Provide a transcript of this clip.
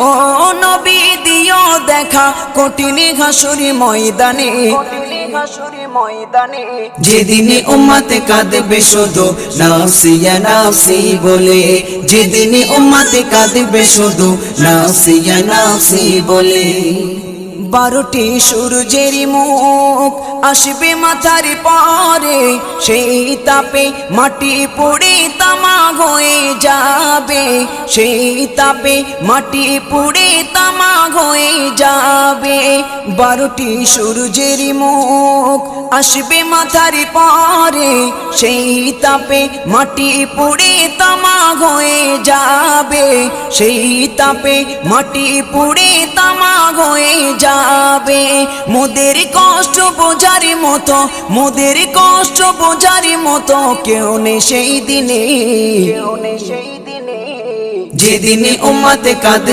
ও নবী দিও দেখা কঠিন হাসুরি ময়দানে, যেদিনে উম্মতে কাঁদবে শুধু নাফসি ইয়া নাফসি বলে, যেদিনে উম্মতে কাঁদবে শুধু নাফসি ইয়া নাফসি বলে। 12টি সূর্যের মুখ আসবে মাথার পরে, সেই তাপে মাটি পুড়ে তামা হয়ে যাবে, সেই তাপে মাটি পুড়ে তামা হয়ে যাবে। 12টি সূর্যের মুখ আসবে মাথার পরে, সেই তাপে মাটি পুড়ে তামা হয়ে যাবে, সেই তাপে মাটি পুড়ে তামা হয়ে যাবে। মোদের কষ্ট বোঝার মতো, মোদের কষ্ট বোঝার মতো কেউ নেই সেই দিনে, যেদিনে উম্মতে কাঁদবে।